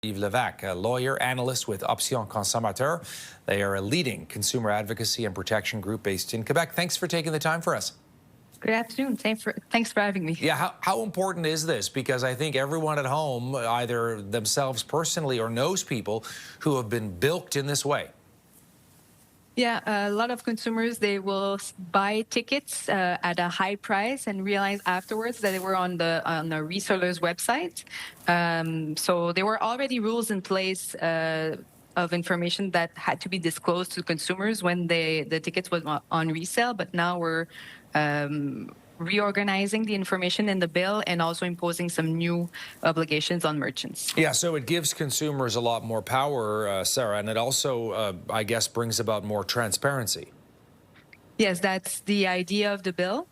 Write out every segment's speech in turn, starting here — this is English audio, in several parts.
Yves Levac, a lawyer analyst with Option Consommateur. They are a leading consumer advocacy and protection group based in Quebec. Thanks for taking the time for us. Good afternoon. Thanks for having me. Yeah, how important is this? Because I think everyone at home, either themselves personally or knows people who have been bilked in this way. Yeah, a lot of consumers, they will buy tickets at a high price and realize afterwards that they were on the reseller's website. So there were already rules in place of information that had to be disclosed to consumers when the tickets was on resale. But now we're reorganizing the information in the bill and also imposing some new obligations on merchants. Yeah, so it gives consumers a lot more power, Sarah, and it also, I guess, brings about more transparency. Yes, that's the idea of the bill.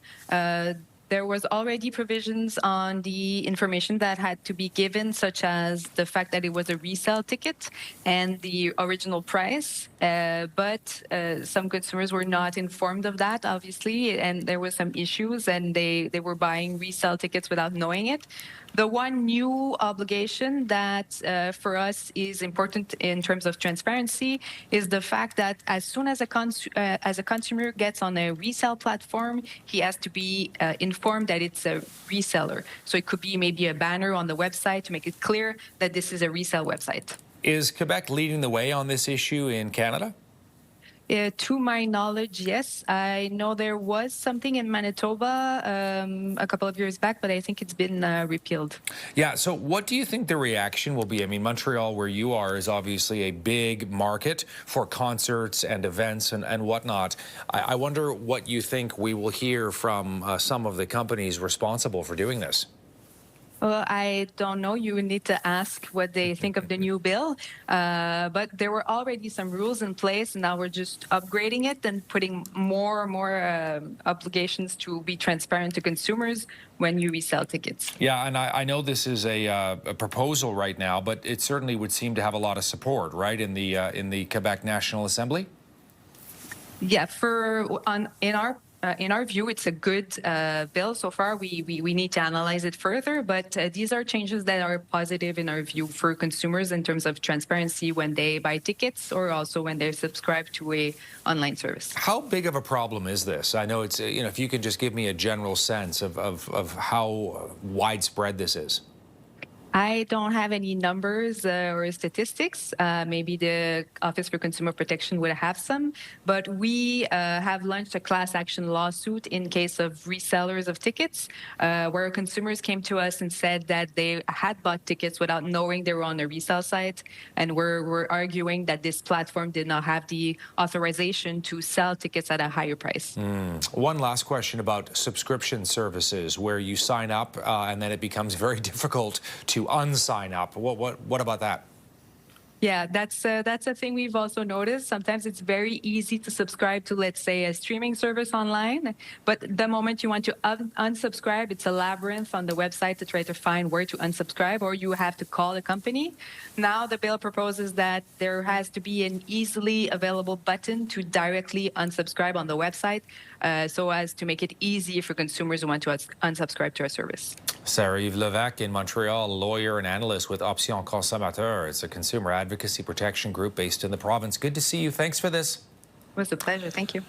There was already provisions on the information that had to be given, such as the fact that it was a resale ticket and the original price. But some consumers were not informed of that, obviously, and there were some issues, and they were buying resale tickets without knowing it. The one new obligation that for us is important in terms of transparency is the fact that as soon as a consumer gets on a resale platform, he has to be informed that it's a reseller. So it could be maybe a banner on the website to make it clear that this is a resale website. Is Quebec leading the way on this issue in Canada? To my knowledge, yes. I know there was something in Manitoba a couple of years back, but I think it's been repealed. Yeah, so what do you think the reaction will be? I mean, Montreal, where you are, is obviously a big market for concerts and events and whatnot. I wonder what you think we will hear from some of the companies responsible for doing this. Well, I don't know. You need to ask what they think of the new bill. But there were already some rules in place, and now we're just upgrading it and putting more obligations to be transparent to consumers when you resell tickets. Yeah, and I know this is a proposal right now, but it certainly would seem to have a lot of support, right, in the Quebec National Assembly? Yeah, in our view, it's a good bill. So far, we need to analyze it further, but these are changes that are positive in our view for consumers in terms of transparency when they buy tickets or also when they subscribe to a online service. How big of a problem is this? I know it's, if you could just give me a general sense of how widespread this is. I don't have any numbers or statistics. Maybe the Office for Consumer Protection would have some, but we have launched a class action lawsuit in case of resellers of tickets, where consumers came to us and said that they had bought tickets without knowing they were on a resale site, and we're arguing that this platform did not have the authorization to sell tickets at a higher price. One last question about subscription services, where you sign up and then it becomes very difficult to unsign up. What about that? Yeah, that's a thing we've also noticed. Sometimes it's very easy to subscribe to, let's say, a streaming service online, but the moment you want to unsubscribe, it's a labyrinth on the website to try to find where to unsubscribe, or you have to call the company. Now the bill proposes that there has to be an easily available button to directly unsubscribe on the website, so as to make it easy for consumers who want to unsubscribe to our service. Sarah Yves Levac in Montreal, lawyer and analyst with Option Consommateur. It's a consumer advocacy protection group based in the province. Good to see you. Thanks for this. It was a pleasure. Thank you.